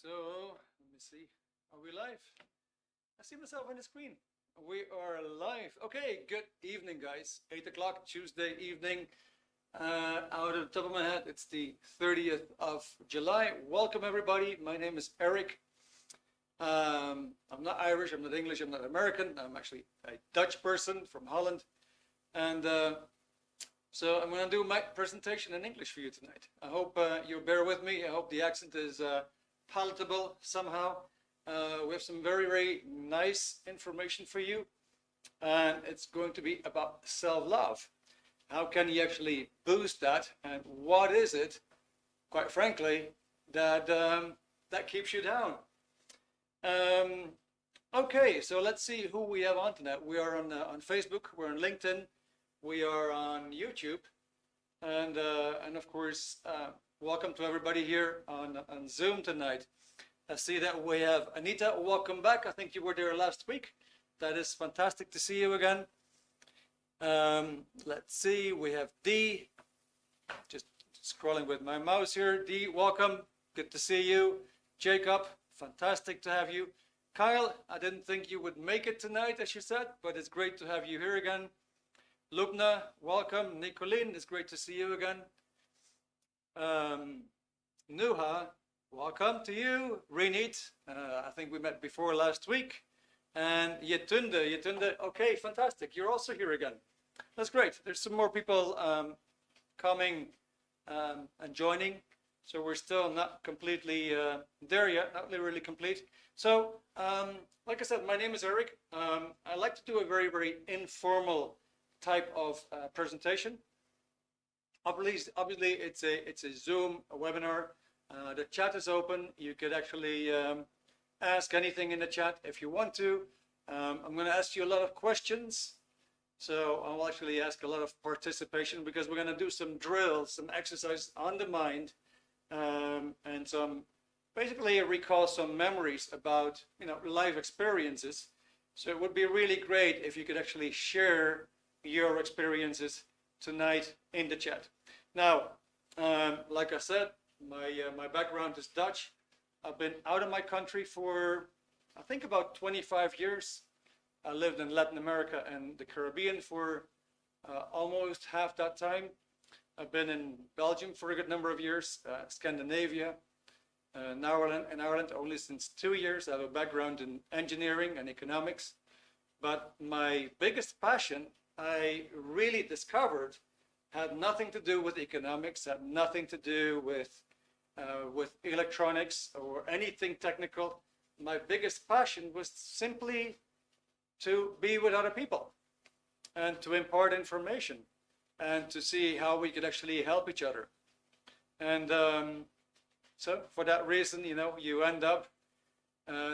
So, let me see. Are we live? I see myself on the screen. We are live. Okay, good evening, guys. 8 o'clock Tuesday evening. Out of the top of my head, it's the 30th of July. Welcome, everybody. My name is Erik. I'm not Irish, I'm not English, I'm not American. I'm actually a Dutch person from Holland. And so I'm going to do my presentation in English for you tonight. I hope you bear with me. I hope the accent is palatable somehow. We have some very, very nice information for you. And it's going to be about self-love. How can you actually boost that? And what is it, quite frankly, that, that keeps you down? Okay, so let's see who we have on tonight. We are on Facebook, we're on LinkedIn, we are on YouTube, and of course, welcome to everybody here on Zoom tonight. I see that we have Anita. Welcome back. I think you were there last week. That is fantastic to see you again. Let's see. We have Dee. Just scrolling with my mouse here. Dee, welcome. Good to see you. Jacob, fantastic to have you. Kyle, I didn't think you would make it tonight, as you said, but it's great to have you here again. Lubna, welcome. Nicolene, it's great to see you again. Nuha, welcome to you. Renit, I think we met before last week. And Yetunde, okay, fantastic. You're also here again. That's great. There's some more people coming and joining. So we're still not completely there yet, not really complete. So, like I said, my name is Erik. I like to do a very, very informal type of presentation. Obviously, it's a Zoom webinar. The chat is open. You could actually ask anything in the chat if you want to. I'm going to ask you a lot of questions. So I'll actually ask a lot of participation because we're going to do some drills, some exercise on the mind, and some basically recall some memories about life experiences. So it would be really great if you could actually share your experiences tonight in the chat. Now, like I said, my background is Dutch. I've been out of my country for I think about 25 years. I lived in Latin America and the Caribbean for almost half that time. I've been in Belgium for a good number of years, Scandinavia, in Ireland only since 2 years. I have a background in engineering and economics. But my biggest passion, I really discovered, had nothing to do with economics, had nothing to do with electronics or anything technical. My biggest passion was simply to be with other people and to impart information and to see how we could actually help each other. And so for that reason, you end up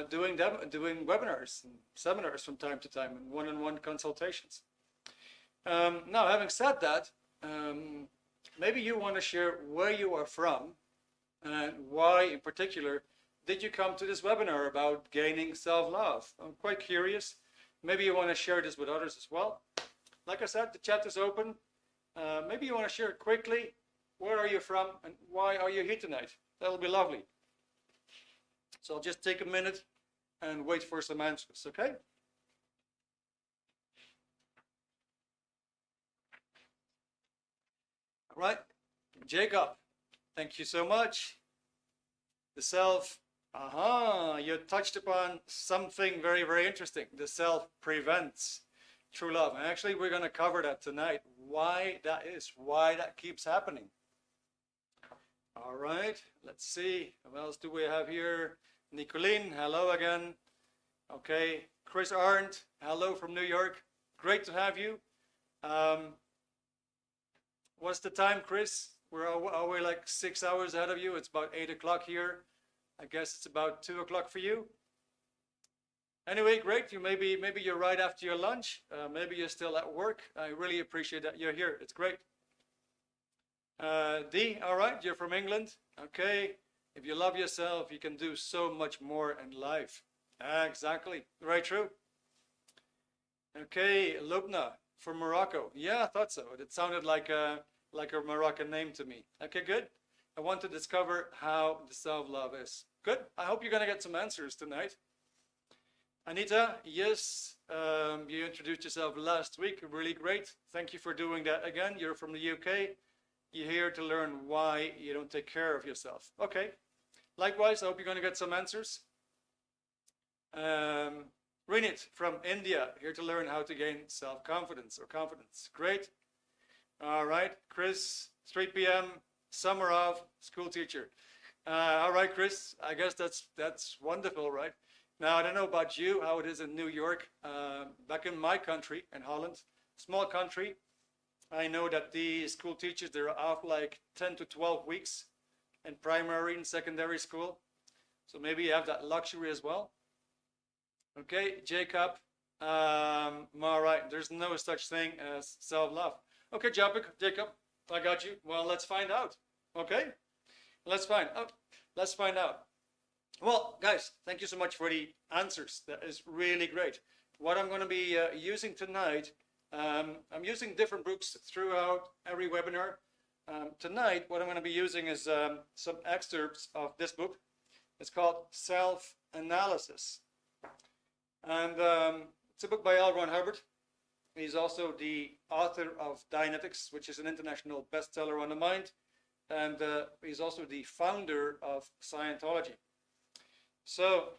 doing webinars and seminars from time to time and one-on-one consultations. Now, having said that, maybe you want to share where you are from and why in particular did you come to this webinar about gaining self-love. I'm quite curious. Maybe you want to share this with others as well. Like I said, the chat is open. Maybe you want to share quickly, where are you from and why are you here tonight? That'll be lovely. So I'll just take a minute and wait for some answers, okay? All right, Jacob, thank you so much. The self, you touched upon something very, very interesting. The self prevents true love. And actually, we're going to cover that tonight. Why that is, why that keeps happening. All right, let's see. What else do we have here? Nicolene, hello again. Okay, Chris Arndt, hello from New York. Great to have you. What's the time, Chris? Are we like 6 hours ahead of you? It's about 8 o'clock here. I guess it's about 2 o'clock for you. Anyway, great. Maybe you're right after your lunch. Maybe you're still at work. I really appreciate that you're here. It's great. Dee, all right, you're from England. Okay. If you love yourself, you can do so much more in life. Exactly. Right, true. Okay, Lubna from Morocco. Yeah, I thought so. It sounded like a Moroccan name to me. Okay, good. I want to discover how the self-love is. Good. I hope you're going to get some answers tonight. Anita, yes, you introduced yourself last week. Really great. Thank you for doing that again. You're from the UK. You're here to learn why you don't take care of yourself. Okay. Likewise, I hope you're going to get some answers. Rinit from India, here to learn how to gain self-confidence or confidence. Great. All right. Chris, 3 p.m., summer of school teacher. All right, Chris, I guess that's wonderful, right? Now, I don't know about you, how it is in New York. Back in my country, in Holland, small country, I know that the school teachers, they're off like 10 to 12 weeks in primary and secondary school. So maybe you have that luxury as well. Okay, Jacob, all right, there's no such thing as self-love. Okay, Jacob, I got you. Well, let's find out. Okay, let's find out. Well, guys, thank you so much for the answers. That is really great. What I'm going to be using tonight, I'm using different books throughout every webinar. Tonight, what I'm going to be using is some excerpts of this book. It's called Self-Analysis. And it's a book by L. Ron Hubbard. He's also the author of Dianetics, which is an international bestseller on the mind. And he's also the founder of Scientology. So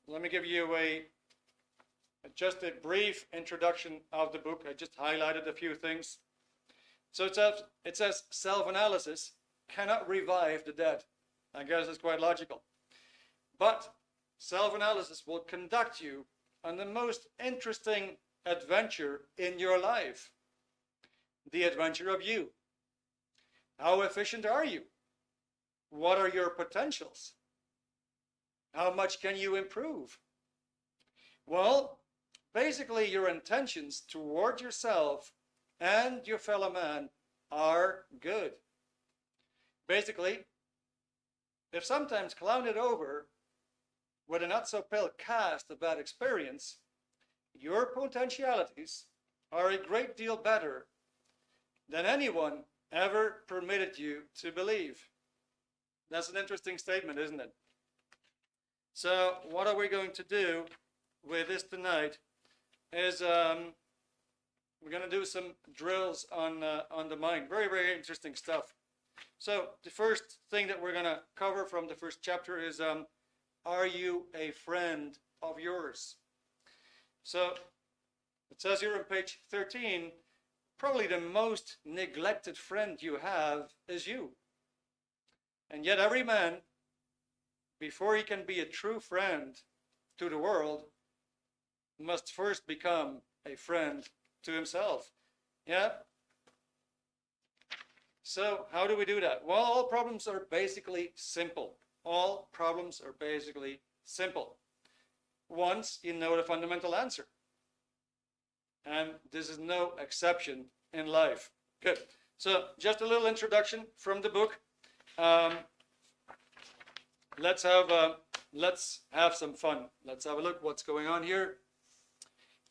let me give you just a brief introduction of the book. I just highlighted a few things. So it says self-analysis cannot revive the dead. I guess it's quite logical. But self-analysis will conduct you on the most interesting adventure in your life. The adventure of you. How efficient are you? What are your potentials? How much can you improve? Well, basically your intentions toward yourself and your fellow man are good. Basically, if sometimes clouded over with a not-so-pale cast of bad experience, your potentialities are a great deal better than anyone ever permitted you to believe. That's an interesting statement, isn't it? So what are we going to do with this tonight is we're going to do some drills on the mind. Very, very interesting stuff. So the first thing that we're going to cover from the first chapter is are you a friend of yours? So it says here on page 13, probably the most neglected friend you have is you. And yet every man, before he can be a true friend to the world, must first become a friend to himself. Yeah? So how do we do that? Well, all problems are basically simple. All problems are basically simple. Once you know the fundamental answer. And this is no exception in life. Good. So just a little introduction from the book. Let's have some fun. Let's have a look what's going on here.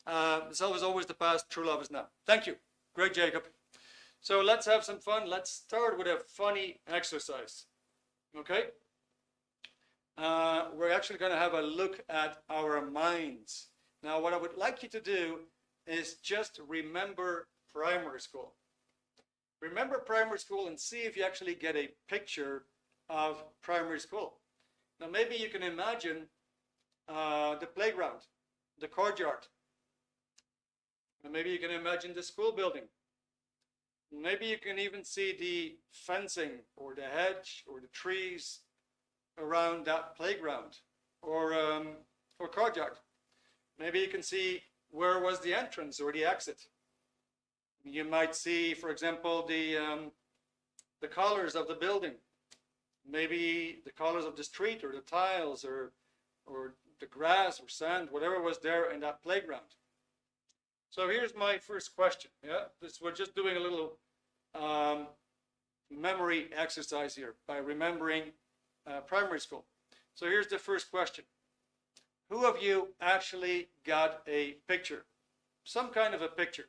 Self is always the past, true love is now. Thank you. Great, Jacob. So let's have some fun. Let's start with a funny exercise. Okay? We're actually going to have a look at our minds. Now, what I would like you to do is just remember primary school. Remember primary school and see if you actually get a picture of primary school. Now, maybe you can imagine the playground, the courtyard. And maybe you can imagine the school building. Maybe you can even see the fencing or the hedge or the trees around that playground or courtyard. Maybe you can see where was the entrance or the exit. You might see, for example, the colors of the building. Maybe the colors of the street or the tiles or the grass or sand, whatever was there in that playground. So here's my first question. Yeah, we're just doing a little memory exercise here by remembering primary school. So here's the first question. Who of you actually got a picture? Some kind of a picture.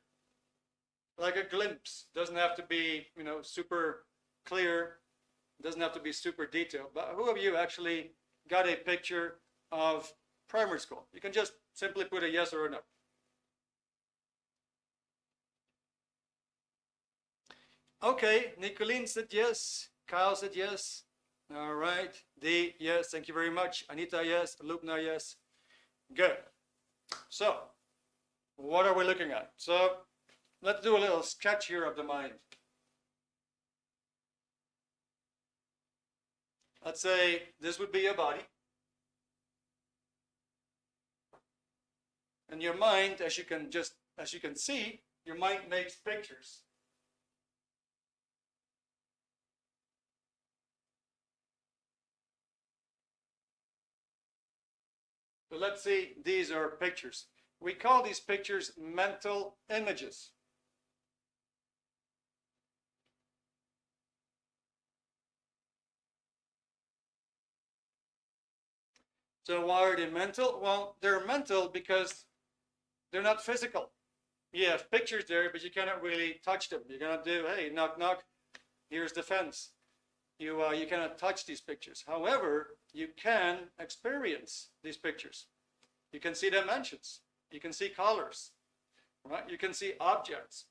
Like a glimpse. Doesn't have to be, super clear. It doesn't have to be super detailed, but who of you actually got a picture of primary school? You can just simply put a yes or a no. Okay, Nicolene said yes. Kyle said yes. All right. D, yes. Thank you very much. Anita, yes. Lupna, yes. Good. So, what are we looking at? So, let's do a little sketch here of the mind. Let's say this would be your body. And your mind, as you can see, your mind makes pictures. So let's see, these are pictures. We call these pictures mental images. So why are they mental? Well, they're mental because they're not physical. You have pictures there, but you cannot really touch them. You cannot do, hey, knock, knock, here's the fence. You cannot touch these pictures. However, you can experience these pictures. You can see dimensions. You can see colors, right? You can see objects.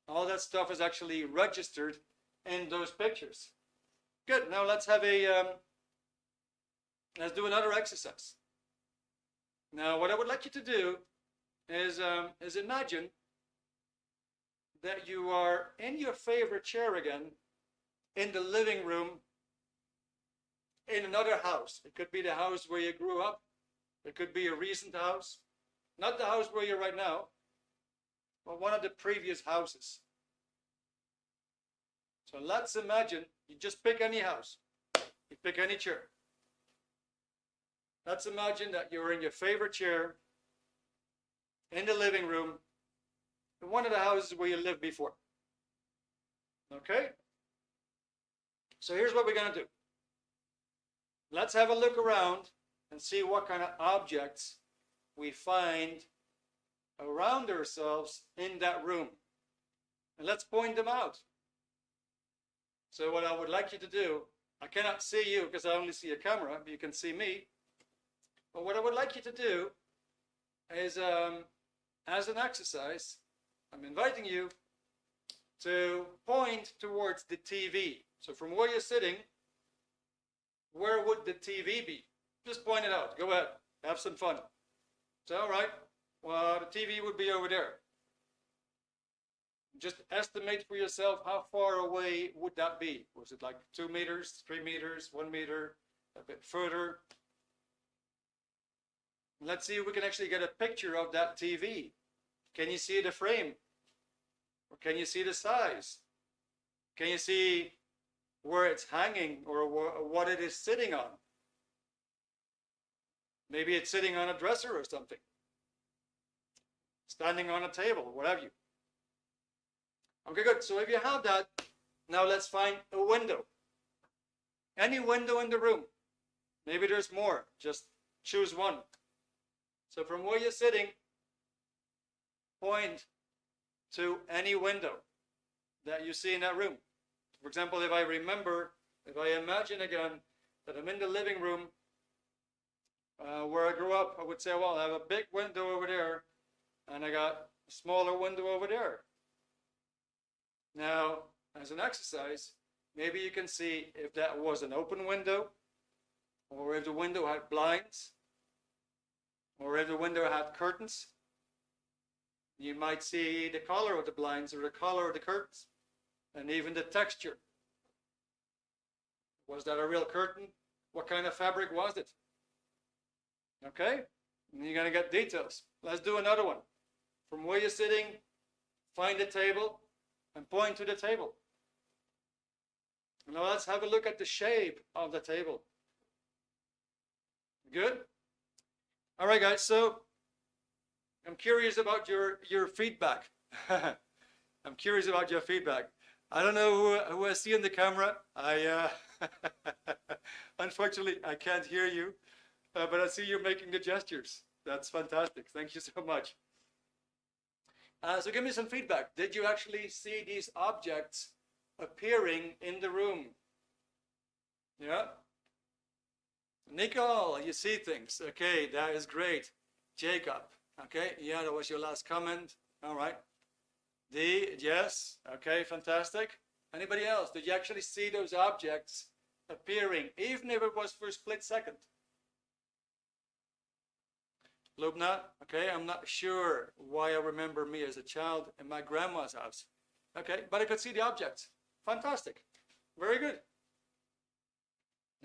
All that stuff is actually registered in those pictures. Good. Now let's have let's do another exercise. Now, what I would like you to do is imagine that you are in your favorite chair again, in the living room, in another house. It could be the house where you grew up. It could be a recent house. Not the house where you're right now, but one of the previous houses. So let's imagine you just pick any house. You pick any chair. Let's imagine that you're in your favorite chair in the living room in one of the houses where you lived before. Okay? So here's what we're going to do. Let's have a look around and see what kind of objects we find around ourselves in that room. And let's point them out. So what I would like you to do, I cannot see you because I only see a camera, but you can see me. But what I would like you to do is, as an exercise, I'm inviting you to point towards the TV. So from where you're sitting, where would the TV be? Just point it out. Go ahead. Have some fun. So, all right. Well, the TV would be over there. Just estimate for yourself how far away would that be. Was it like 2 meters, 3 meters, 1 meter, a bit further? Let's see if we can actually get a picture of that TV. Can you see the frame? Or can you see the size? Can you see where it's hanging or what it is sitting on? Maybe it's sitting on a dresser or something. Standing on a table, what have you. Okay, good. So if you have that, now let's find a window. Any window in the room. Maybe there's more. Just choose one. So from where you're sitting, point to any window that you see in that room. For example, if I imagine again that I'm in the living room where I grew up, I would say, well, I have a big window over there and I got a smaller window over there. Now, as an exercise, maybe you can see if that was an open window, or if the window had blinds, or if the window had curtains. You might see the color of the blinds or the color of the curtains, and even the texture. Was that a real curtain? What kind of fabric was it? Okay, and you're going to get details. Let's do another one. From where you're sitting, find a table and point to the table. Now let's have a look at the shape of the table. Good? All right, guys, so I'm curious about your feedback. I'm curious about your feedback. I don't know who I see in the camera. Unfortunately, I can't hear you, but I see you making the gestures. That's fantastic. Thank you so much. So give me some feedback. Did you actually see these objects appearing in the room? Yeah. Nicole, you see things. Okay, that is great. Jacob. Okay, yeah, that was your last comment. All right. D, yes. Okay, fantastic. Anybody else? Did you actually see those objects appearing, even if it was for a split second? Lubna, okay, I'm not sure why I remember me as a child in my grandma's house. Okay, but I could see the objects. Fantastic. Very good.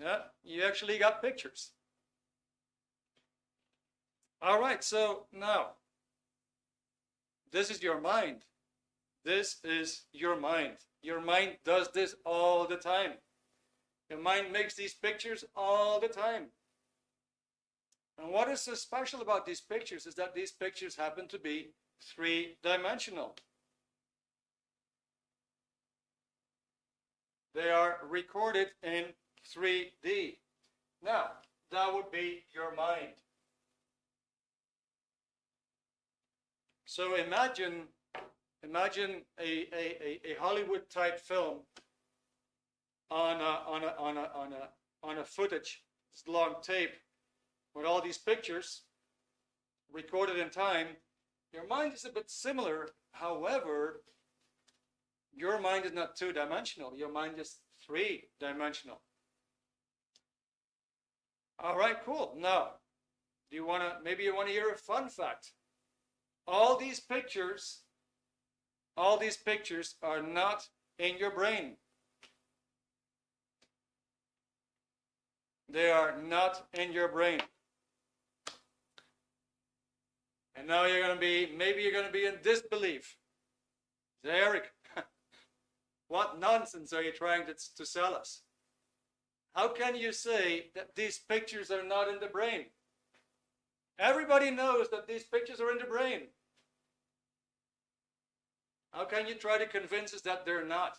Yeah, you actually got pictures. All right, so now, this is your mind. This is your mind. Your mind does this all the time. Your mind makes these pictures all the time. And what is so special about these pictures is that these pictures happen to be three-dimensional. They are recorded in 3D. Now, that would be your mind. So imagine a Hollywood type film on a footage, this long tape with all these pictures recorded in time. Your mind is a bit similar. However, your mind is not two-dimensional. Your mind is three-dimensional. All right, cool. Now, maybe you want to hear a fun fact. All these pictures are not in your brain. They are not in your brain. And now maybe you're going to be in disbelief. Say, Erik, what nonsense are you trying to sell us? How can you say that these pictures are not in the brain? Everybody knows that these pictures are in the brain. How can you try to convince us that they're not?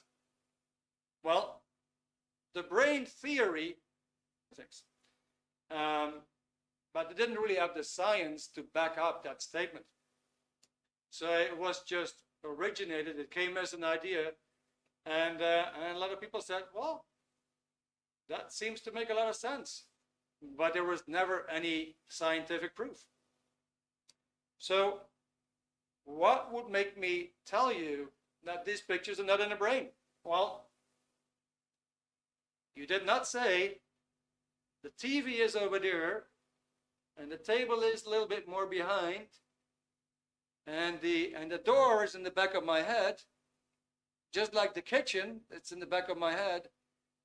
Well, the brain theory, but it didn't really have the science to back up that statement. So it was just originated, it came as an idea, and a lot of people said, well, that seems to make a lot of sense. But there was never any scientific proof. So what would make me tell you that these pictures are not in the brain? Well, you did not say the TV is over there and the table is a little bit more behind and the door is in the back of my head, just like the kitchen, it's in the back of my head,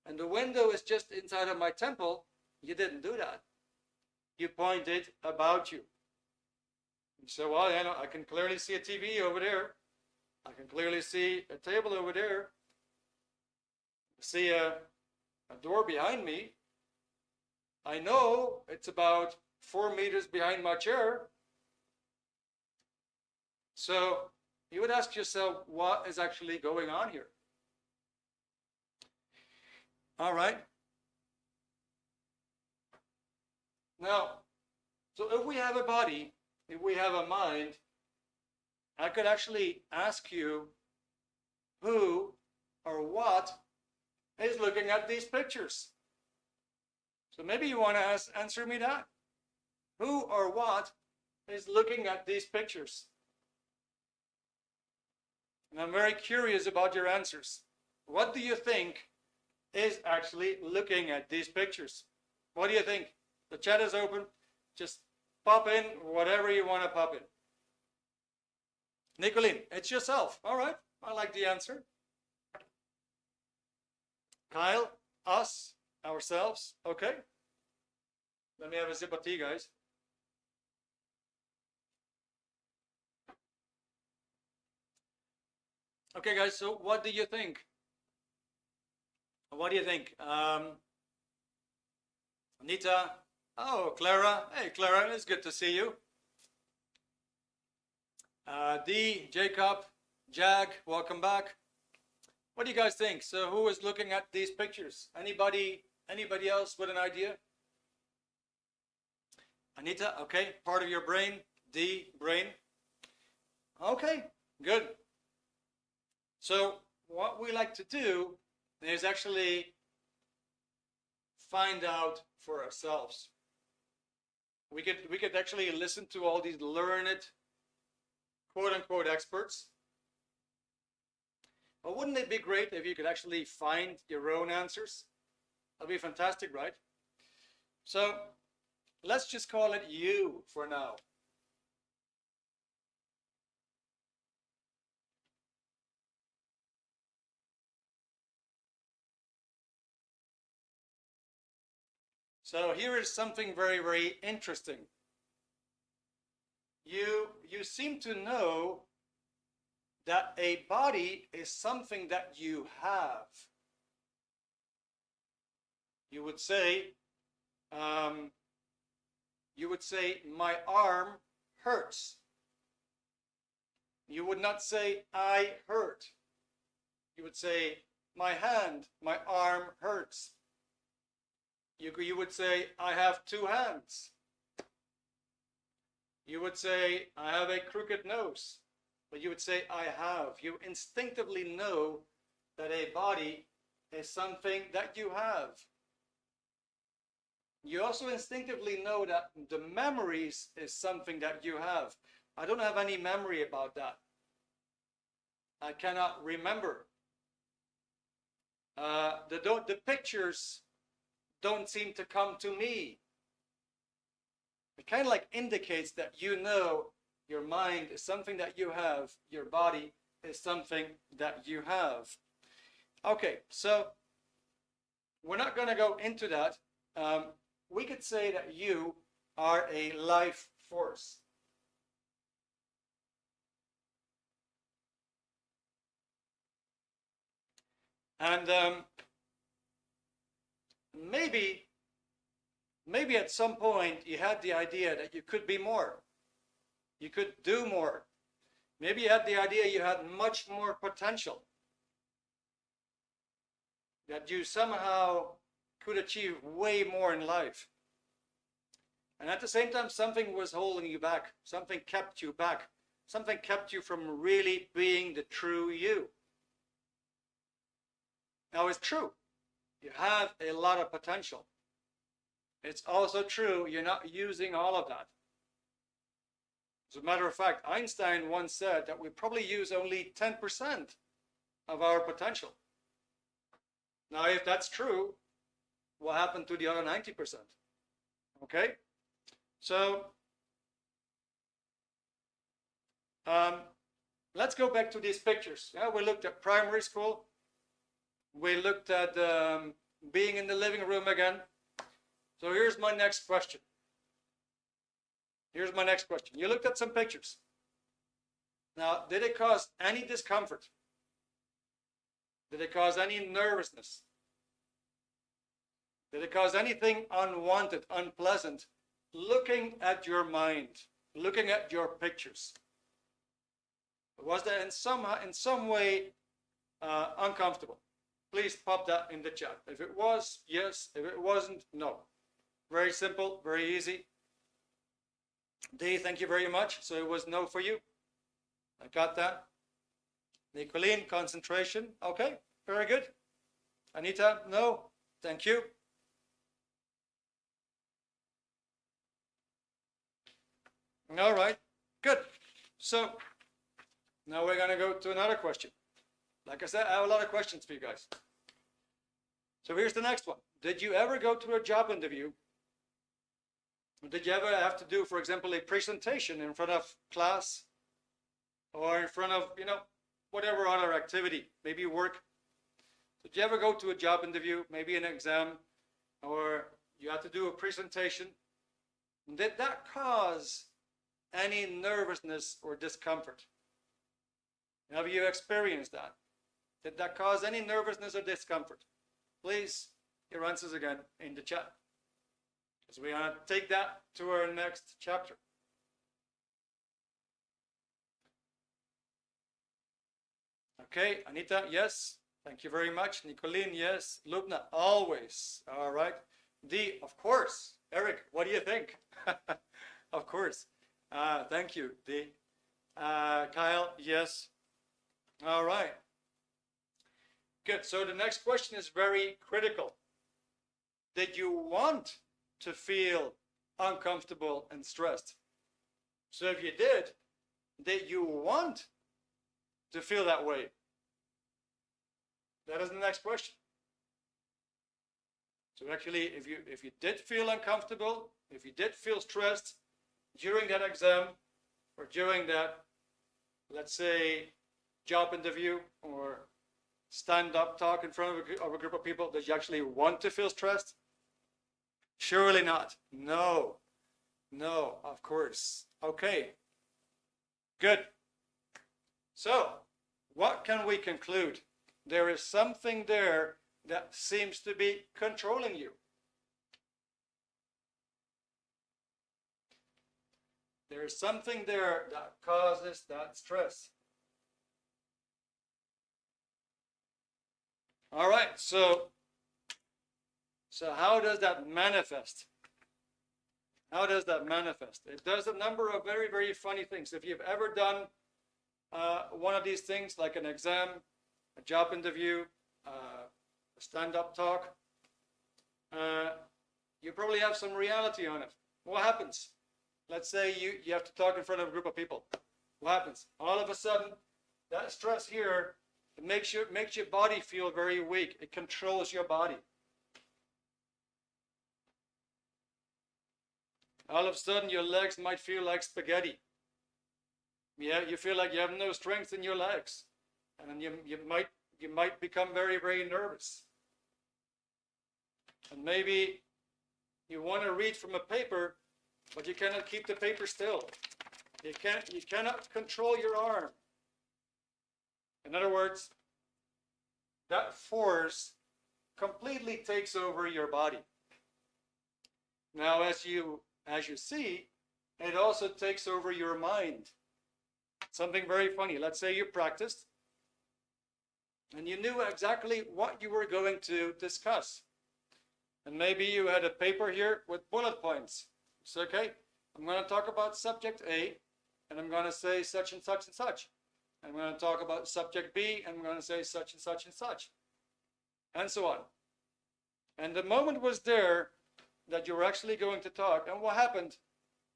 and the window is just inside of my temple. You didn't do that. You pointed about you. You said, well, I can clearly see a TV over there. I can clearly see a table over there. I see a door behind me. I know it's about 4 meters behind my chair. So you would ask yourself, what is actually going on here? All right. Now, so if we have a body, if we have a mind, I could actually ask you who or what is looking at these pictures. So maybe you want to answer me that. Who or what is looking at these pictures? And I'm very curious about your answers. What do you think is actually looking at these pictures? What do you think? The chat is open. Just pop in whatever you want to pop in. Nicolene, it's yourself. All right. I like the answer. Kyle, us, ourselves. Okay. Let me have a sip of tea, guys. Okay, guys. So what do you think? What do you think? Anita. Oh, Clara. Hey, Clara. It's good to see you. D, Jacob, Jag, welcome back. What do you guys think? So who is looking at these pictures? Anybody else with an idea? Anita, okay, part of your brain. D, brain. Okay, good. So what we like to do is actually find out for ourselves. We could actually listen to all these learned, quote unquote, experts. But wouldn't it be great if you could actually find your own answers? That'd be fantastic, right? So let's just call it you for now. So here is something very, very interesting. You seem to know that a body is something that you have. You would say, my arm hurts. You would not say, I hurt. You would say, my hand, my arm hurts. You would say, I have two hands. You would say, I have a crooked nose. But you would say, I have. You instinctively know that a body is something that you have. You also instinctively know that the memories is something that you have. I don't have any memory about that. I cannot remember. The pictures don't seem to come to me. It kind of like indicates that you know your mind is something that you have, your body is something that you have. Okay, so we're not going to go into that. We could say that you are a life force. And maybe at some point you had the idea that you could be more. You could do more. Maybe you had the idea you had much more potential. That you somehow could achieve way more in life. And at the same time, something was holding you back. Something kept you back. Something kept you from really being the true you. Now, it's true. You have a lot of potential. It's also true you're not using all of that. As a matter of fact, Einstein once said that we probably use only 10% of our potential. Now, if that's true, what happened to the other 90%? Okay? So, let's go back to these pictures. Yeah, we looked at primary school. We looked at being in the living room again. So here's my next question. Here's my next question. You looked at some pictures. Now, did it cause any discomfort? Did it cause any nervousness? Did it cause anything unwanted, unpleasant, looking at your mind, looking at your pictures? Was that in some way uncomfortable? Please pop that in the chat. If it was, yes. If it wasn't, no. Very simple, very easy. D, thank you very much. So it was no for you. I got that. Nicolene, concentration. Okay, very good. Anita, no. Thank you. All right, good. So now we're going to go to another question. Like I said, I have a lot of questions for you guys. So here's the next one. Did you ever go to a job interview? Did you ever have to do, for example, a presentation in front of class or in front of, whatever other activity, maybe work? Did you ever go to a job interview, maybe an exam, or you had to do a presentation? Did that cause any nervousness or discomfort? Have you experienced that? Did that cause any nervousness or discomfort? Please, your answers again in the chat. Because we want to take that to our next chapter. Okay, Anita, yes. Thank you very much. Nicolene, yes. Lubna, always. All right. D, of course. Erik, what do you think? Of course. Thank you, D. Kyle, yes. All right. Good. So the next question is very critical. did you want to feel uncomfortable and stressed? So if you did you want to feel that way? That is the next question. So actually, if you did feel uncomfortable, if you did feel stressed during that exam or during that, let's say, job interview or stand-up talk in front of a group of people, did you actually want to feel stressed? Surely not. No. No, of course. Okay. Good. So, what can we conclude? There is something there that seems to be controlling you. There is something there that causes that stress. All right, so how does that manifest? How does that manifest? It does a number of very, very funny things. If you've ever done one of these things, like an exam, a job interview, a stand-up talk, you probably have some reality on it. What happens? Let's say you have to talk in front of a group of people. What happens? All of a sudden, that stress here, it makes your body feel very weak. It controls your body. All of a sudden, your legs might feel like spaghetti. Yeah, you feel like you have no strength in your legs, and then you might become very, very nervous. And maybe you want to read from a paper, but you cannot keep the paper still. You cannot control your arm. In other words, that force completely takes over your body. Now, as you see, it also takes over your mind. Something very funny. Let's say you practiced and you knew exactly what you were going to discuss. And maybe you had a paper here with bullet points. It's okay. I'm going to talk about subject A, and I'm going to say such and such and such. I'm going to talk about subject B, and I'm going to say such and such and such, and so on. And the moment was there that you were actually going to talk, and what happened?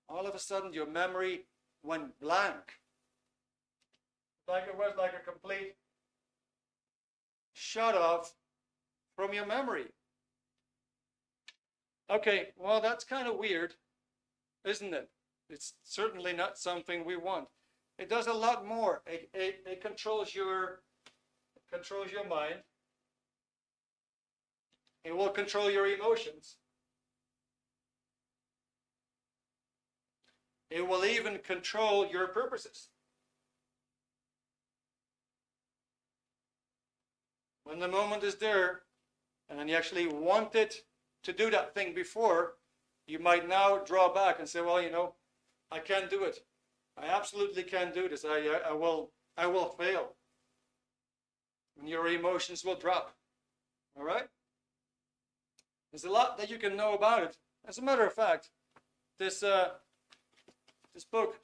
All of a sudden, your memory went blank. Like it was like a complete shut off from your memory. Okay, well, that's kind of weird, isn't it? It's certainly not something we want. It does a lot more. It controls your mind. It will control your emotions. It will even control your purposes. When the moment is there, and you actually wanted to do that thing before, you might now draw back and say, well, you know, I can't do it. I absolutely can't do this. I will fail. And your emotions will drop. All right? There's a lot that you can know about it. As a matter of fact, this book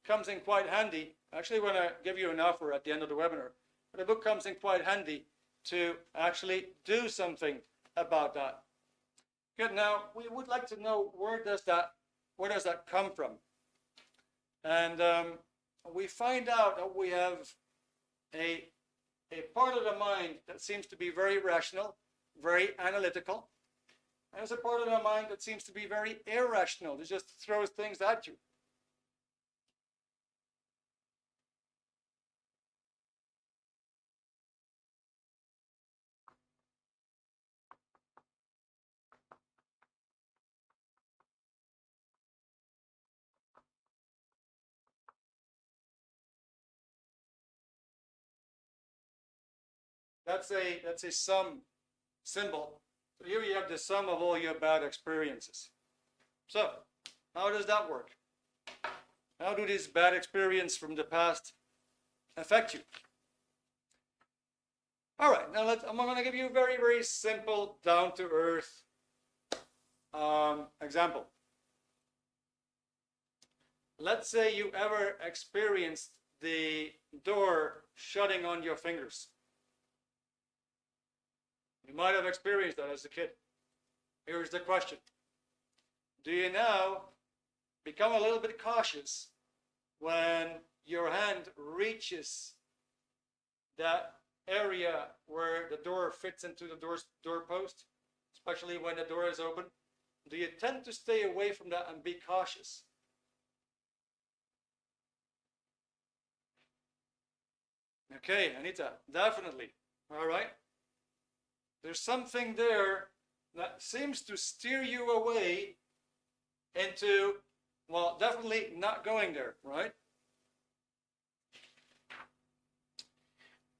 comes in quite handy. I actually want to give you an offer at the end of the webinar. But the book comes in quite handy to actually do something about that. Good. Now, we would like to know where does that come from? And we find out that we have a part of the mind that seems to be very rational, very analytical. And there's a part of the mind that seems to be very irrational. It just throws things at you. That's a sum symbol. So here you have the sum of all your bad experiences. So, how does that work? How do these bad experiences from the past affect you? All right, now I'm going to give you a very, very simple, down-to-earth example. Let's say you ever experienced the door shutting on your fingers. You might have experienced that as a kid. here's the question. Do you now become a little bit cautious when your hand reaches that area where the door fits into the doorpost, especially when the door is open? Do you tend to stay away from that and be cautious? Okay, Anita, definitely. All right. There's something there that seems to steer you away into, well, definitely not going there, right?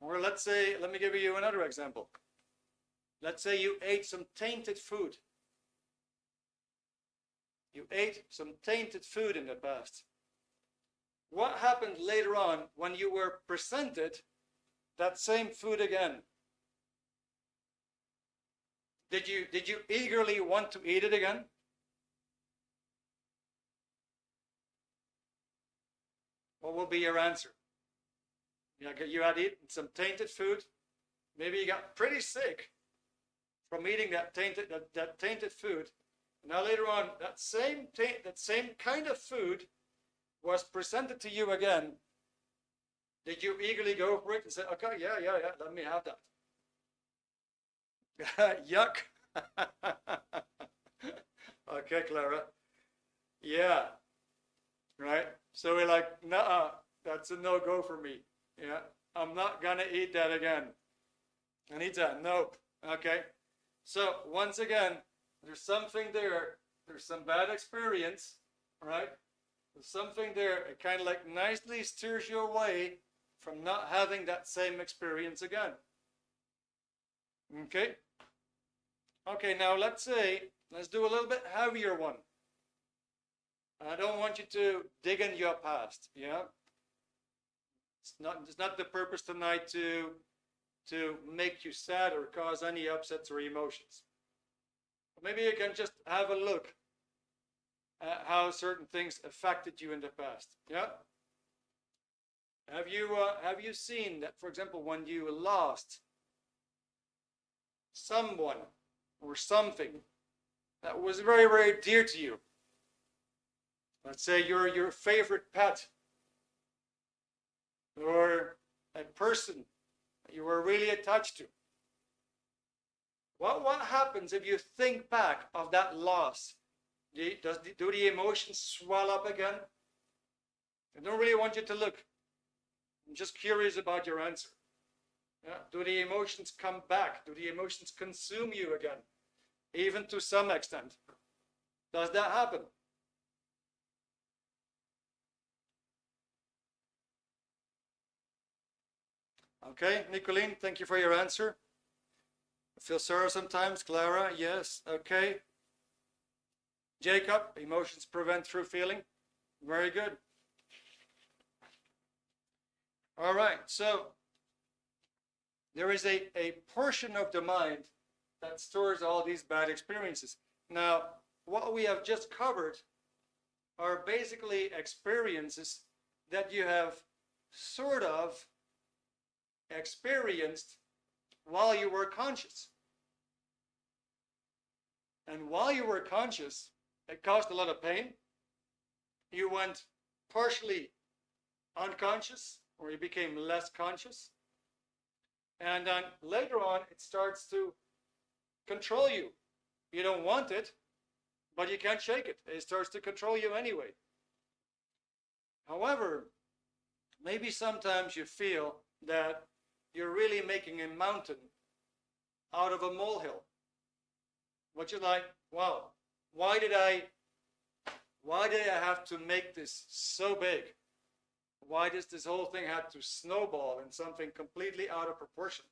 Or let's say, let me give you another example. Let's say you ate some tainted food. You ate some tainted food in the past. What happened later on when you were presented that same food again? Did you eagerly want to eat it again? What will be your answer? You had eaten some tainted food. Maybe you got pretty sick from eating that tainted food. Now later on, that same kind of food was presented to you again. Did you eagerly go for it and say, okay, yeah, let me have that? Yuck. Okay, Clara. Yeah. Right? So we're like, nah, that's a no-go for me. Yeah. I'm not going to eat that again. Anita, nope. Okay. So once again, there's something there. There's some bad experience, right? There's something there. It kind of like nicely steers you away from not having that same experience again. Okay? Okay, now let's do a little bit heavier one. I don't want you to dig in your past, yeah? It's not the purpose tonight to make you sad or cause any upsets or emotions. Maybe you can just have a look at how certain things affected you in the past, yeah? Have you seen that, for example, when you lost someone or something that was very, very dear to you? Let's say your favorite pet, or a person that you were really attached to. What happens if you think back of that loss? Do the emotions swell up again? I don't really want you to look. I'm just curious about your answer. Yeah? Do the emotions come back? Do the emotions consume you again? Even to some extent. Does that happen? Okay, Nicolene, thank you for your answer. I feel sorrow sometimes. Clara, yes, okay. Jacob, emotions prevent true feeling. Very good. All right, so there is a portion of the mind that stores all these bad experiences. Now, what we have just covered are basically experiences that you have sort of experienced while you were conscious. And while you were conscious, it caused a lot of pain. You went partially unconscious, or you became less conscious. And then later on, it starts to control you. You don't want it, but you can't shake it. It starts to control you anyway. However, maybe sometimes you feel that you're really making a mountain out of a molehill. What you're like, wow, why did I have to make this so big? Why does this whole thing have to snowball in something completely out of proportion?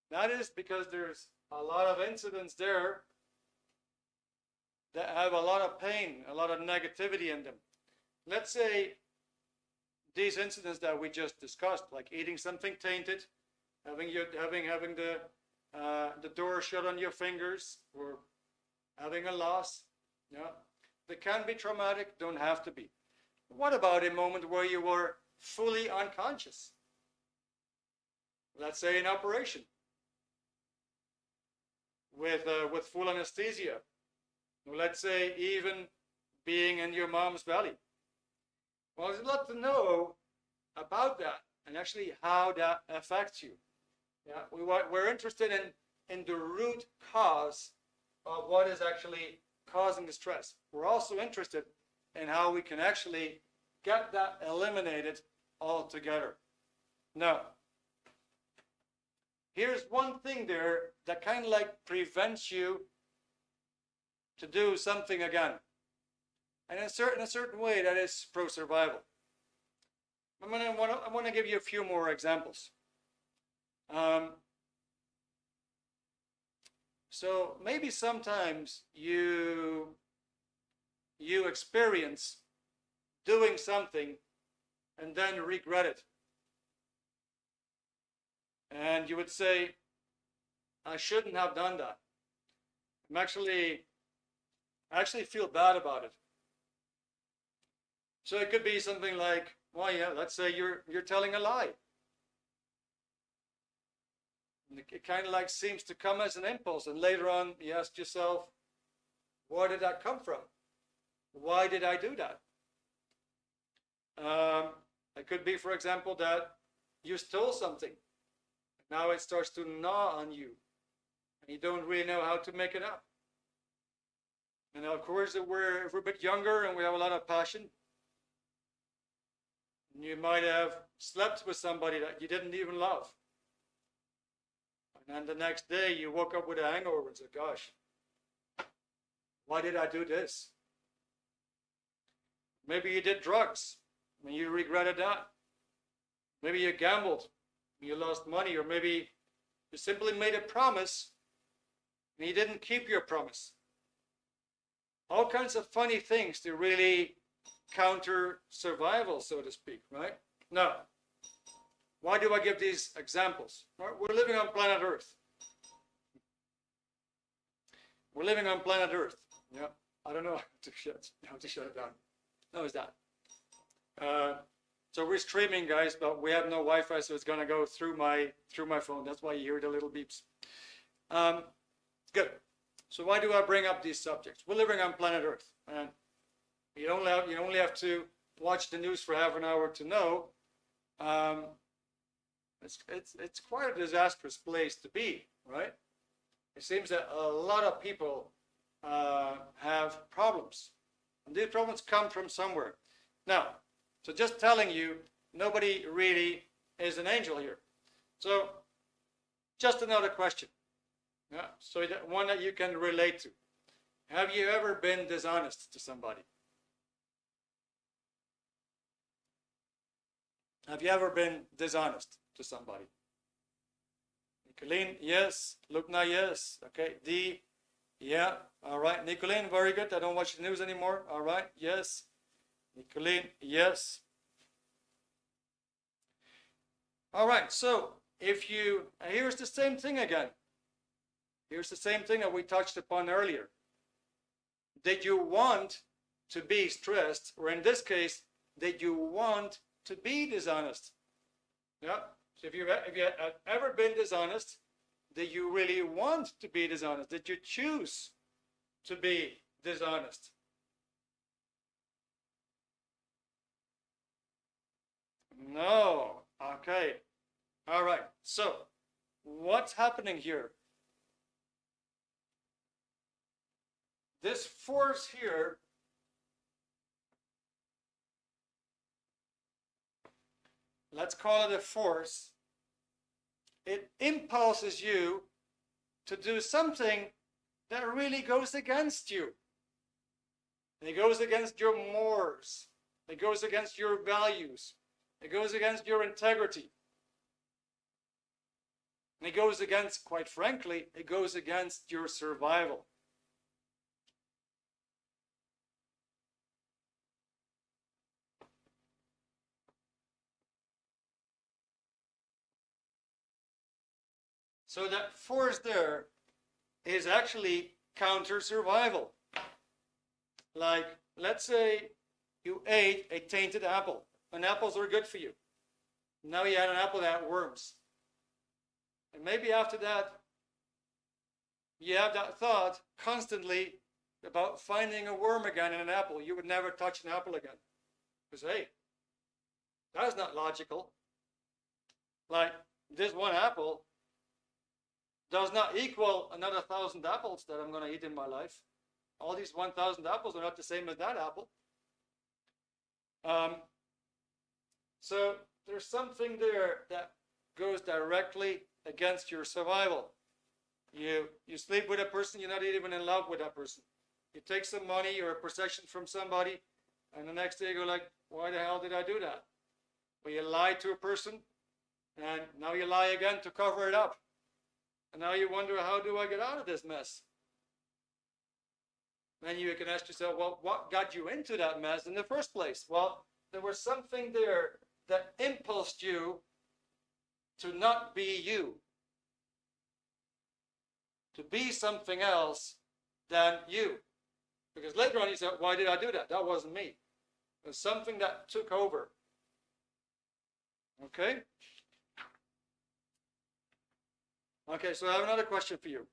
That is because there's a lot of incidents there that have a lot of pain, a lot of negativity in them. Let's say these incidents that we just discussed, like eating something tainted, having the door shut on your fingers, or having a loss, yeah, they can be traumatic, don't have to be. What about a moment where you were fully unconscious? Let's say an operation. with full anesthesia. Let's say even being in your mom's belly. Well, there's a lot to know about that and actually how that affects you. Yeah, we're interested in the root cause of what is actually causing the stress. We're also interested in how we can actually get that eliminated altogether. Now, here's one thing there that kind of like prevents you to do something again. And in a certain way, that is pro-survival. I want to give you a few more examples. So maybe sometimes you experience doing something and then regret it. And you would say, I shouldn't have done that. I actually feel bad about it. So it could be something like, well, yeah, let's say you're telling a lie. And it kind of like seems to come as an impulse, and later on you ask yourself, where did that come from? Why did I do that? It could be, for example, that you stole something. Now it starts to gnaw on you, and you don't really know how to make it up. And of course, if we're a bit younger and we have a lot of passion, you might have slept with somebody that you didn't even love. And then the next day you woke up with a hangover and said, gosh, why did I do this? Maybe you did drugs and you regretted that. Maybe you gambled and you lost money, or maybe you simply made a promise and you didn't keep your promise. All kinds of funny things to really counter survival, so to speak, right? Now, why do I give these examples? We're living on planet Earth. We're living on planet Earth. Yeah, I don't know how to shut it down. No, it's that. So we're streaming, guys, but we have no Wi-Fi, so it's gonna go through my phone. That's why you hear the little beeps. Good. So why do I bring up these subjects? We're living on planet Earth, and you only have to watch the news for half an hour to know. It's quite a disastrous place to be, right? It seems that a lot of people have problems, and these problems come from somewhere. Now, so just telling you, nobody really is an angel here. So, just another question. Yeah, so one that you can relate to. Have you ever been dishonest to somebody? Have you ever been dishonest to somebody? Nicolene, yes. Lubna, yes. Okay. D, yeah. All right. Nicolene, very good. I don't watch the news anymore. All right. Yes. Nicolene, yes. All right. So here's the same thing again. Here's the same thing that we touched upon earlier. Did you want to be stressed, or in this case, did you want to be dishonest? Yeah. So if you have ever been dishonest, did you really want to be dishonest? Did you choose to be dishonest? No. Okay. All right. So what's happening here? This force here let's call it a force. It impulses you to do something that really goes against you. It goes against your mores. It goes against your values. It goes against your integrity. And it goes against, quite frankly, it goes against your survival. So that force there is actually counter-survival. Like, let's say you ate a tainted apple, and apples are good for you. Now you had an apple that had worms. And maybe after that, you have that thought constantly about finding a worm again in an apple, you would never touch an apple again. Because, hey, that's not logical. Like, this one apple does not equal another 1,000 apples that I'm going to eat in my life. All these 1,000 apples are not the same as that apple. So there's something there that goes directly against your survival. You sleep with a person, you're not even in love with that person. You take some money or a possession from somebody, and the next day you go like, why the hell did I do that? Well, you lied to a person, and now you lie again to cover it up. And now you wonder, how do I get out of this mess? Then you can ask yourself, well, what got you into that mess in the first place? Well, there was something there that impulsed you to not be you, to be something else than you. Because later on you said, why did I do that? That wasn't me. It was something that took over. Okay? Okay, so I have another question for you.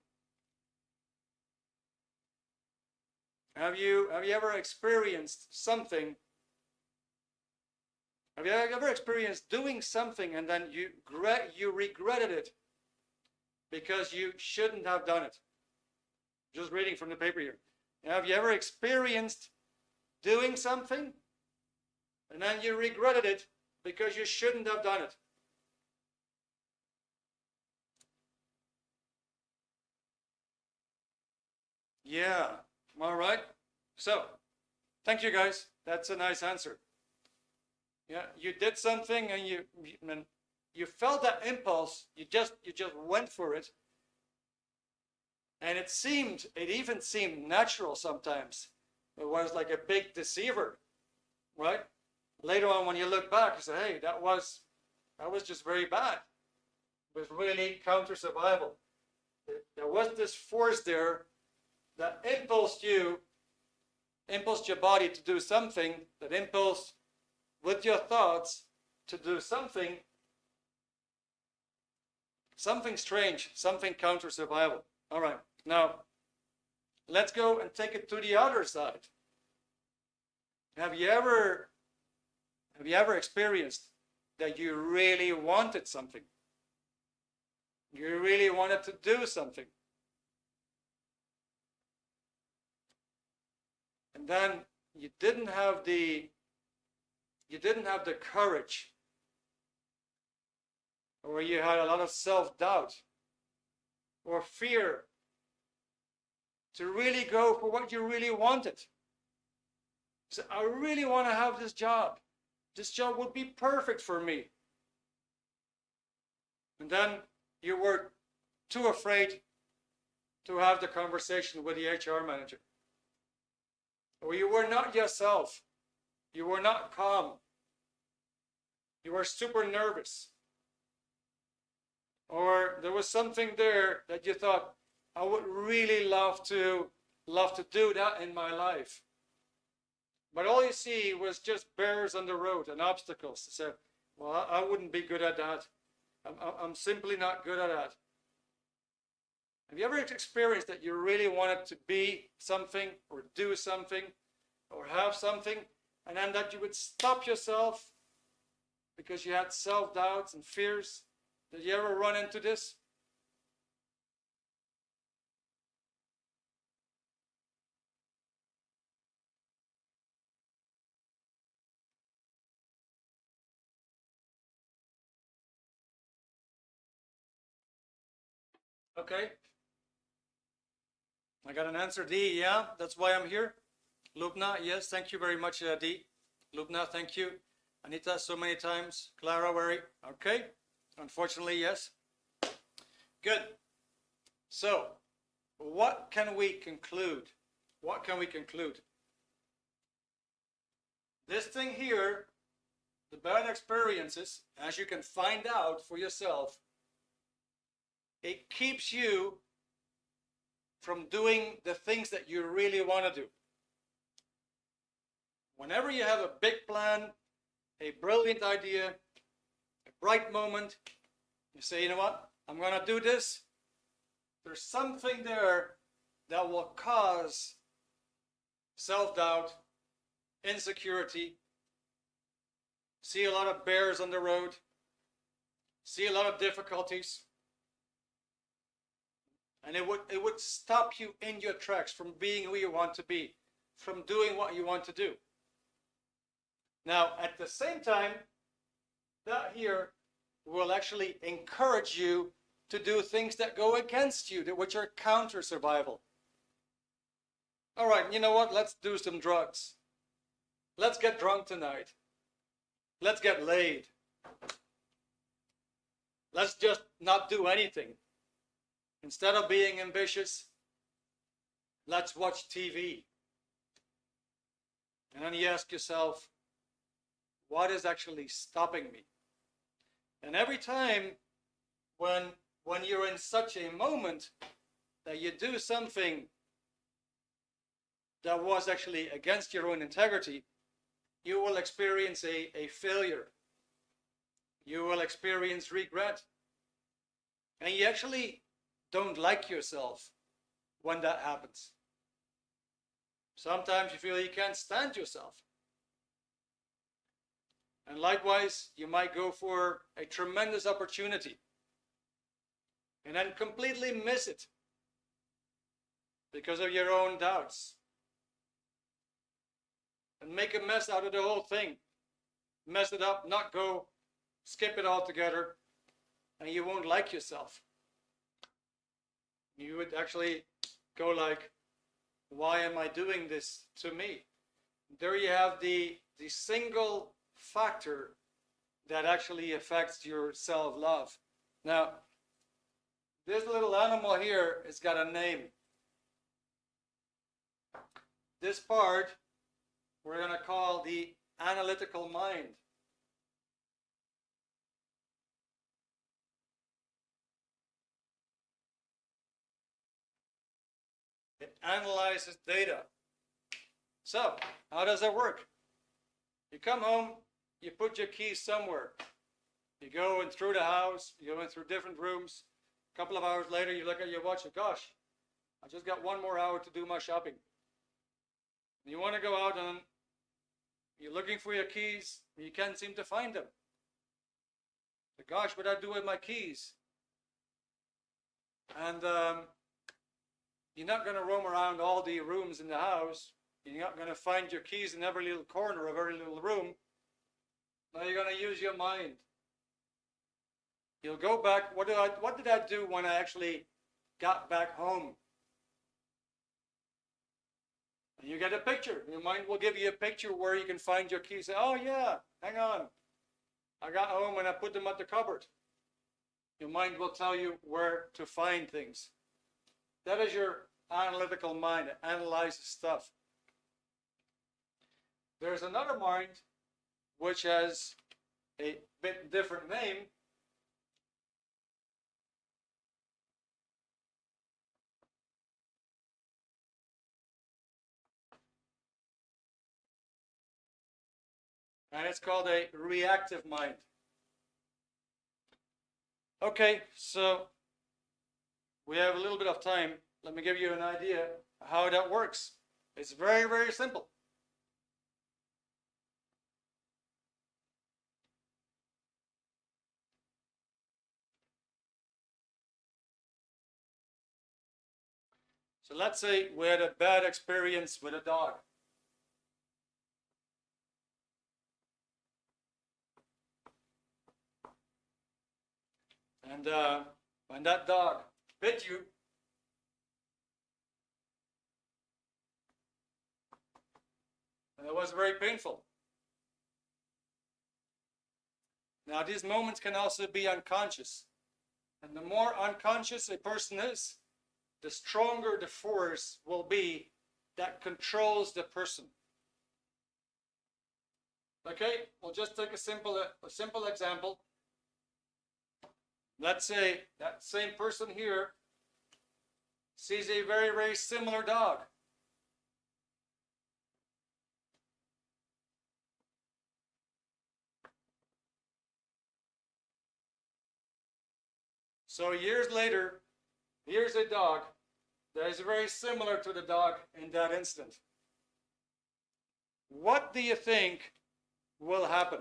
Have you ever experienced something? Have you ever experienced doing something and then you regretted it because you shouldn't have done it? Just reading from the paper here. Have you ever experienced doing something and then you regretted it because you shouldn't have done it? Yeah, all right. So, thank you guys. That's a nice answer. Yeah, you did something and you felt that impulse. You just went for it, and it even seemed natural sometimes. It was like a big deceiver, right? Later on, when you look back, you say, "Hey, that was just very bad. It was really counter survival. There was this force there that impulsed your body to do something, that impulsed with your thoughts to do something strange, something counter survival." All right, now let's go and take it to the other side. Have you ever experienced that you really wanted something? You really wanted to do something, and then you didn't have the courage, or you had a lot of self-doubt or fear to really go for what you really wanted. So I really want to have this job. This job would be perfect for me. And then you were too afraid to have the conversation with the HR manager. Or you were not yourself. You were not calm. You were super nervous. Or there was something there that you thought, I would really love to do that in my life. But all you see was just bears on the road and obstacles. You said, well, I wouldn't be good at that. I'm simply not good at that. Have you ever experienced that you really wanted to be something or do something or have something, and then that you would stop yourself because you had self-doubts and fears? Did you ever run into this? Okay. I got an answer, D. Yeah, that's why I'm here. Lubna, yes, thank you very much, D. Lubna, thank you. Anita, so many times. Clara, very. Okay. Unfortunately, yes. Good. So, what can we conclude? What can we conclude? This thing here, the bad experiences, as you can find out for yourself, it keeps you from doing the things that you really want to do. Whenever you have a big plan, a brilliant idea, a bright moment, you say, you know what, I'm going to do this, There's something there that will cause self-doubt, insecurity, see a lot of bears on the road, see a lot of difficulties, and it would stop you in your tracks from being who you want to be, from doing what you want to do. Now, at the same time, that here will actually encourage you to do things that go against you, which are counter survival. All right, you know what? Let's do some drugs. Let's get drunk tonight. Let's get laid. Let's just not do anything. Instead of being ambitious, let's watch TV. And then you ask yourself, what is actually stopping me? And every time when you're in such a moment that you do something that was actually against your own integrity, you will experience a failure. You will experience regret. And you actually don't like yourself when that happens. Sometimes you feel you can't stand yourself. And likewise, you might go for a tremendous opportunity and then completely miss it because of your own doubts. And make a mess out of the whole thing. Mess it up, not go, skip it altogether, and you won't like yourself. You would actually go like, why am I doing this to me? There you have the single factor that actually affects your self-love. Now, this little animal here has got a name. This part we're going to call the analytical mind. It analyzes data. So, how does that work? You come home, you put your keys somewhere. You go in through the house, you go in through different rooms. A couple of hours later, you look at your watch and gosh, I just got one more hour to do my shopping. You want to go out and you're looking for your keys, and you can't seem to find them. So, gosh, what do I do with my keys? And you're not going to roam around all the rooms in the house. You're not going to find your keys in every little corner of every little room. Now you're going to use your mind. You'll go back. What did I do when I actually got back home? And you get a picture. Your mind will give you a picture where you can find your keys. Say, oh yeah, hang on. I got home and I put them at the cupboard. Your mind will tell you where to find things. That is your analytical mind. It analyzes stuff. There's another mind which has a bit different name. And it's called a reactive mind. Okay, so we have a little bit of time. Let me give you an idea how that works. It's very, very simple. So let's say we had a bad experience with a dog. And when that dog bit you, and it was very painful. Now these moments can also be unconscious. And the more unconscious a person is, the stronger the force will be that controls the person. Okay, we'll just take a simple example. Let's say that same person here sees a very, very similar dog. So years later, Here's a dog that is very similar to the dog in that incident. What do you think will happen?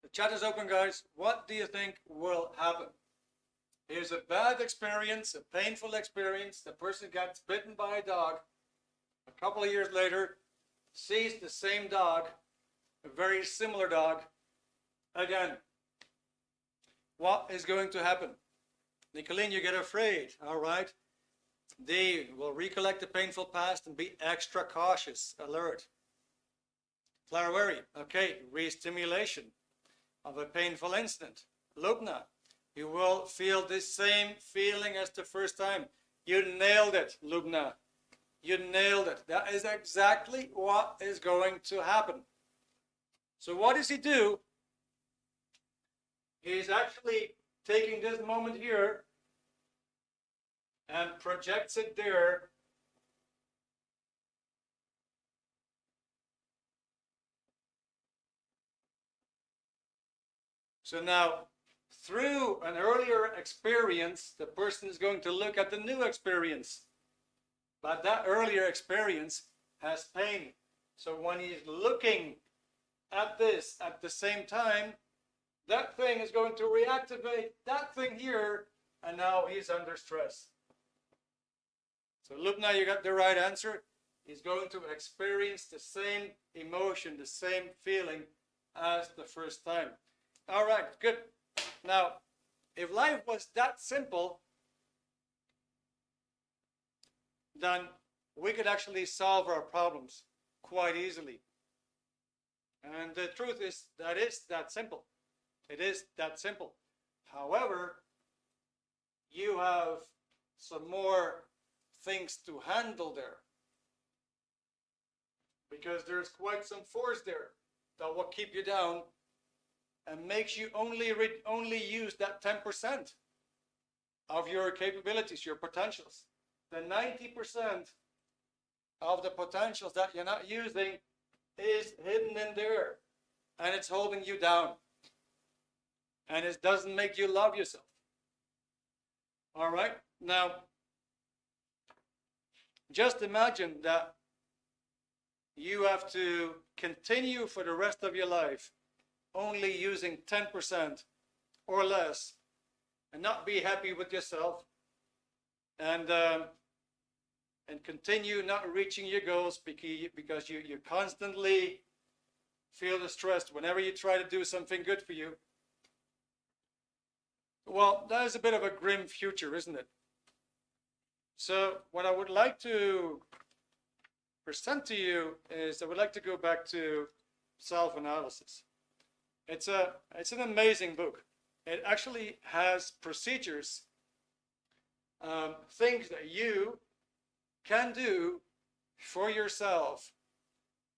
The chat is open, guys. What do you think will happen? Here's a bad experience, a painful experience. The person gets bitten by a dog. A couple of years later, sees the same dog, a very similar dog, again. What is going to happen? Nicolene, you get afraid, all right? They will recollect the painful past and be extra cautious, alert. Clarawari, okay, re-stimulation of a painful incident. Lubna, you will feel the same feeling as the first time. You nailed it, Lubna. You nailed it. That is exactly what is going to happen. So what does he do? He's actually taking this moment here and projects it there. So now, through an earlier experience, the person is going to look at the new experience. But that earlier experience has pain. So when he's looking at this at the same time, that thing is going to reactivate that thing here, and now he's under stress. So Lubna, you got the right answer. He's going to experience the same emotion, the same feeling as the first time. All right, good. Now, if life was that simple, then we could actually solve our problems quite easily. And the truth is that is that simple. It is that simple. However, you have some more things to handle there, because there's quite some force there that will keep you down and makes you only use that 10% of your capabilities, your potentials. The 90% of the potentials that you're not using is hidden in there, and it's holding you down, and it doesn't make you love yourself. All right, now just imagine that you have to continue for the rest of your life only using 10% or less, and not be happy with yourself, and continue not reaching your goals because you constantly feel distressed whenever you try to do something good for you. Well, that is a bit of a grim future, isn't it? So what I would like to present to you is I would like to go back to self-analysis. It's an amazing book. It actually has procedures, things that you can do for yourself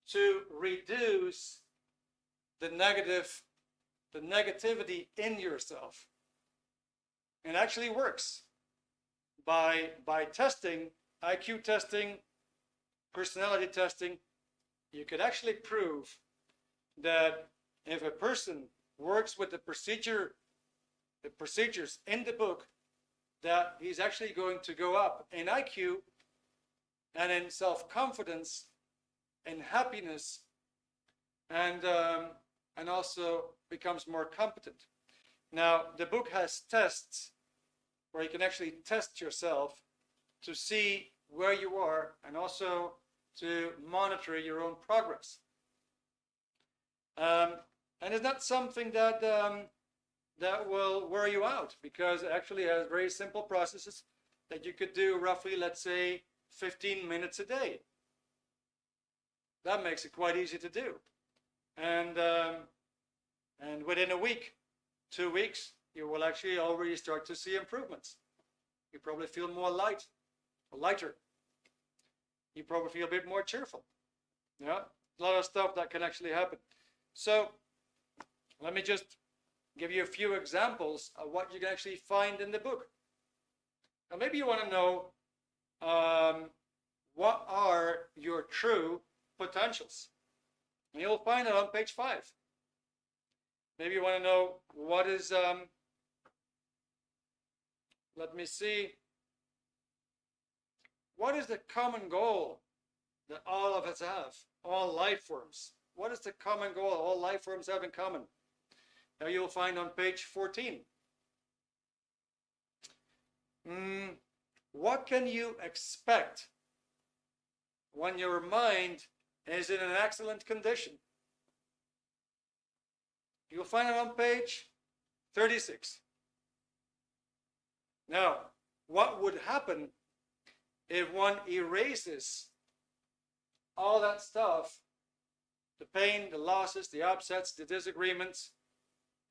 to reduce the negativity in yourself. It actually works by testing, IQ testing, personality testing. You could actually prove that if a person works with the procedures in the book, that he's actually going to go up in IQ and in self-confidence and happiness, and also becomes more competent. Now, the book has tests where you can actually test yourself to see where you are and also to monitor your own progress. And it's not something that that will wear you out, because it actually has very simple processes that you could do roughly, let's say, 15 minutes a day. That makes it quite easy to do. And within a week, 2 weeks, you will actually already start to see improvements. You probably feel more lighter. You probably feel a bit more cheerful. Yeah, a lot of stuff that can actually happen. So let me just give you a few examples of what you can actually find in the book. Now, maybe you want to know what are your true potentials? And you'll find it on page 5. Maybe you want to know what is, let me see, what is the common goal that all of us have, all life forms? What is the common goal all life forms have in common? Now you'll find on page 14. What can you expect when your mind is in an excellent condition? You'll find it on page 36. Now, what would happen if one erases all that stuff, the pain, the losses, the upsets, the disagreements,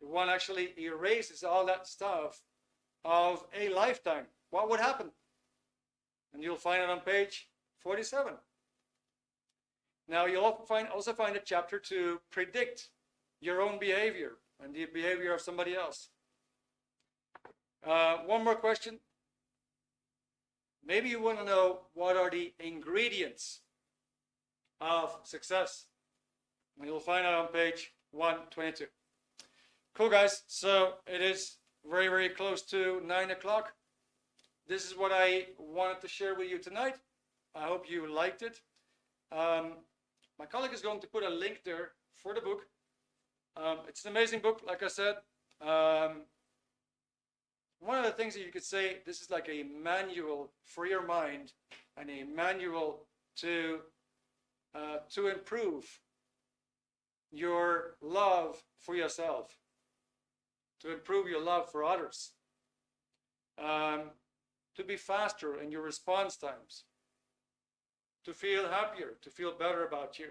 if one actually erases all that stuff of a lifetime? What would happen? And you'll find it on page 47. Now, you'll also find a chapter to predict your own behavior and the behavior of somebody else. One more question. Maybe you want to know what are the ingredients of success. And you'll find out on page 122. Cool, guys. So it is very, very close to 9 o'clock. This is what I wanted to share with you tonight. I hope you liked it. My colleague is going to put a link there for the book. It's an amazing book, like I said. One of the things that you could say, this is like a manual for your mind and a manual to improve your love for yourself, to improve your love for others, to be faster in your response times, to feel happier, to feel better about you.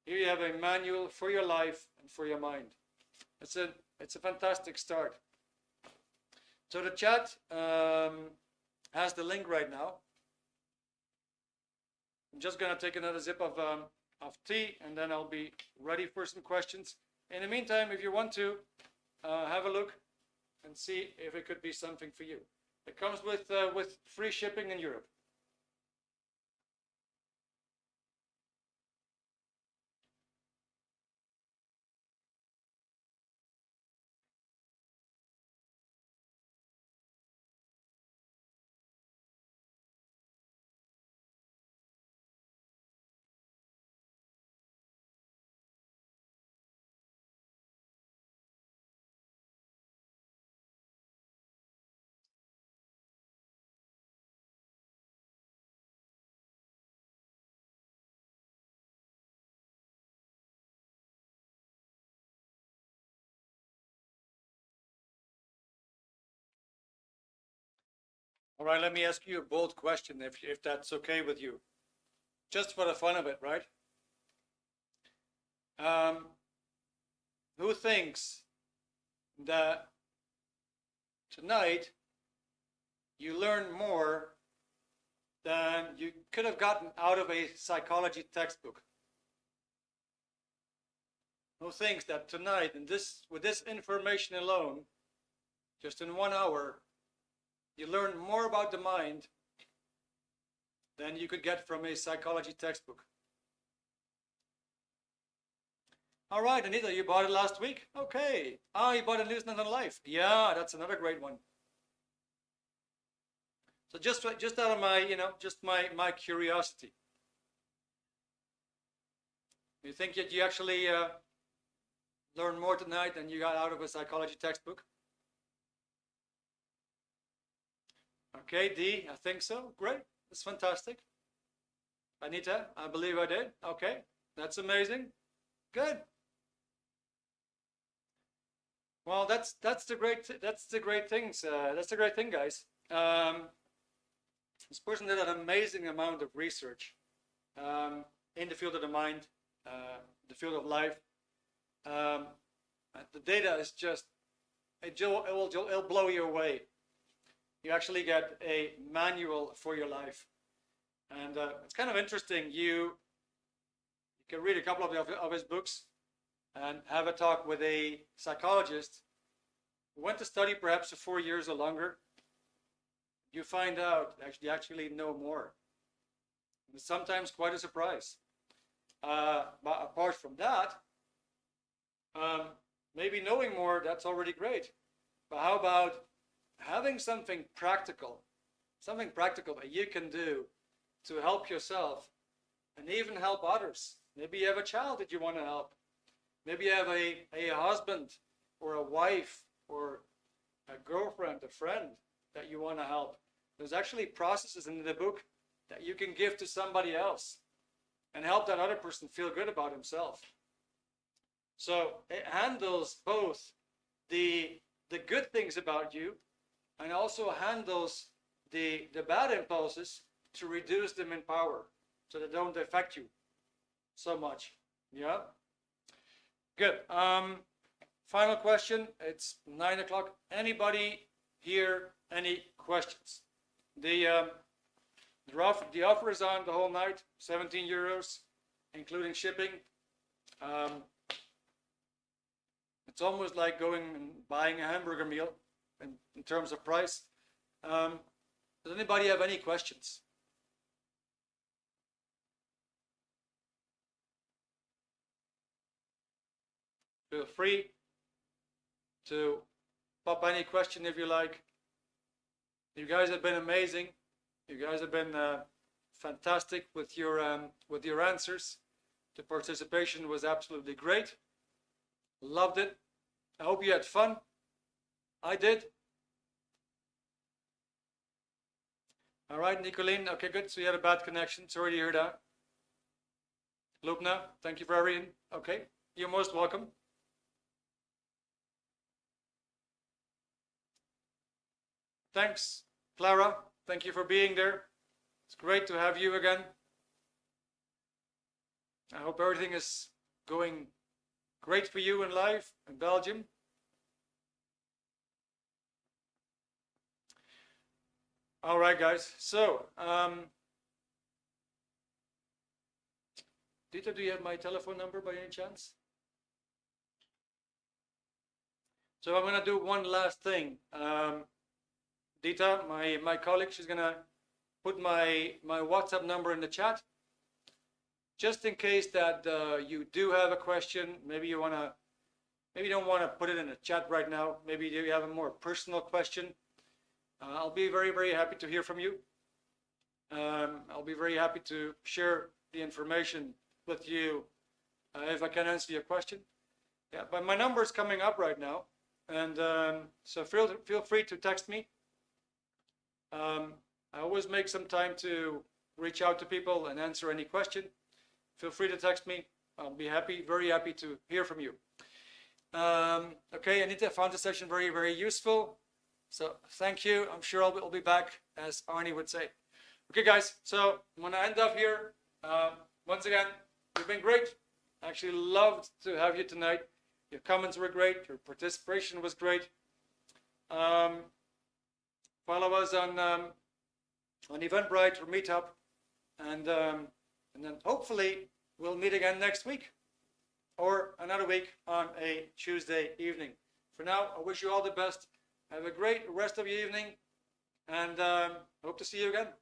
Here you have a manual for your life and for your mind. It's a fantastic start. So the chat has the link right now. I'm just going to take another sip of tea, and then I'll be ready for some questions. In the meantime, if you want to, have a look and see if it could be something for you. It comes with free shipping in Europe. All right, let me ask you a bold question, if that's okay with you. Just for the fun of it, right? Who thinks that tonight you learned more than you could have gotten out of a psychology textbook? Who thinks that tonight, with this information alone, just in 1 hour, you learn more about the mind than you could get from a psychology textbook? All right, Anita, you bought it last week? Okay. You bought a Newsnet on Life. Yeah, that's another great one. So just out of my, just my curiosity. You think that you actually learn more tonight than you got out of a psychology textbook? Okay, D, I think so. Great. That's fantastic. Anita, I believe I did. Okay, that's amazing. Good. Well, that's the great thing. That's the great thing, guys. This person did an amazing amount of research in the field of the mind, the field of life. The data is just it'll blow you away. You actually get a manual for your life, and it's kind of interesting. You can read a couple of his books and have a talk with a psychologist who went to study perhaps for 4 years or longer. you find out you actually know more. It's sometimes quite a surprise. But apart from that, maybe knowing more, that's already great. But how about having something practical that you can do to help yourself and even help others? Maybe you have a child that you want to help. Maybe you have a husband or a wife or a girlfriend, a friend that you want to help. There's actually processes in the book that you can give to somebody else and help that other person feel good about himself. So it handles both the good things about you and also handles the bad impulses to reduce them in power so they don't affect you so much. Yeah? Good. Final question. It's 9 o'clock. Anybody here, any questions? The offer is on the whole night, 17 euros, including shipping. It's almost like going and buying a hamburger meal in terms of price. Does anybody have any questions? Feel free to pop any question if you like. You guys have been amazing. You guys have been fantastic with your answers. The participation was absolutely great. Loved it. I hope you had fun. I did. All right, Nicolene. Okay, good. So you had a bad connection. Sorry to hear that. Lubna, thank you for everything. Okay, you're most welcome. Thanks, Clara. Thank you for being there. It's great to have you again. I hope everything is going great for you in life in Belgium. All right, guys. So, Dieter, do you have my telephone number by any chance? So I'm going to do one last thing. Dita, my colleague, she's gonna put my WhatsApp number in the chat, just in case that you do have a question. Maybe you don't want to put it in the chat right now. Maybe you have a more personal question. I'll be very, very happy to hear from you. I'll be very happy to share the information with you if I can answer your question. Yeah, but my number is coming up right now, and so feel free to text me. I always make some time to reach out to people and answer any question. Feel free to text me. I'll be happy, very happy to hear from you. Okay, Anita, found the session very, very useful. So thank you. I'm sure I'll be back, as Arnie would say. Okay, guys, so I'm going to end up here. Once again, you've been great. I actually loved to have you tonight. Your comments were great. Your participation was great. Follow us on Eventbrite or Meetup, and then hopefully we'll meet again next week or another week on a Tuesday evening. For now, I wish you all the best. Have a great rest of your evening, and hope to see you again.